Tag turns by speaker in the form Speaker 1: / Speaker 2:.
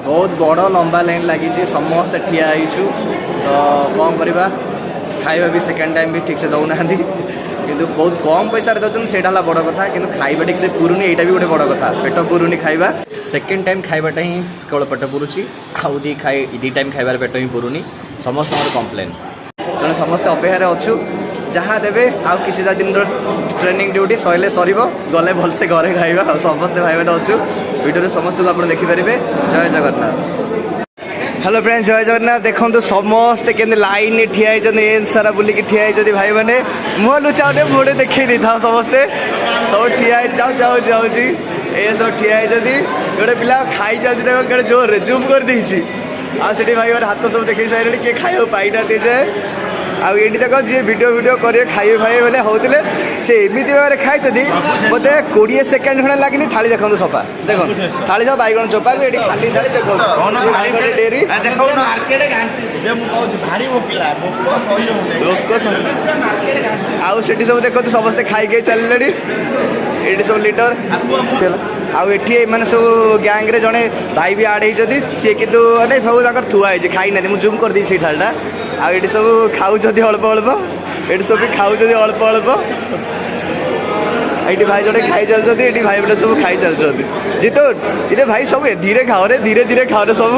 Speaker 1: बहुत बड़ लंबा लाइन लगी समस्ते ठिया होइछु तो कौन करवा खाଇବା भी सेकेंड टाइम भी ठीक से दौना किंतु बहुत कम पैसा दौरान से बड़ कथा कि खाଇବା ठीक से पुरुनी यहाँ भी गोटे बड़ कथा पेट पुरुनी खाଇବା सेकेंड टाइम खाइबाटा ही केवल पेट पुरुची आउ दी टाइम खाइबार पेट ही पुरुनी समस्त कम्प्लेन तेणु समस्ते अपेक्षार अच्छु जहाँ देवे आउ किसी दिन ट्रेनिंग ड्यूटी सैले सर गले भलसे घरे खाइबा समस्ते खाइबाटा अच्छु वीडियो समस्त को आप देखिपारे। जय जगन्नाथ। हेलो फ्रेंड्स जय जगन्नाथ। देखो समस्ते के लाइन ठिया सारा बुलिक ठिया भाई मैंने मुह लुचाटे मुझे देखी दी था समस्ते सब ठिया जाऊ सब ठिया गोटे पिला खाई चलते जोर जूम कर देसी आठ भाई हाथ सब देख सारे किए खाई पाई ना जाए आठ तक जी वीडियो करेंगे खाइए भाई बोले होते से एमती भाव में खाई बोलते 20 सेकेंड खड़े लगे थाली देखो सफा देखो थाली सब बैगण चोपा ये खाली थाली देखो डेरी आउ से सब देखो समस्ते खाई चलिए ये सब लीडर आउ ये मैंने सब गैंग रे जड़े भाई भी आड होती सी कि सब थुआई खाई ना मुझे जूम कर दी थालटा आउ ये सब खाऊ अल्प अल्प ये सब भी खाऊ अल्प अल्प ये भाई जड़े खाई चलते ये भाई बोले सब खाई चलते जीतो ये भाई सब धीरे खाओ रे धीरे धीरे खाओ रे सब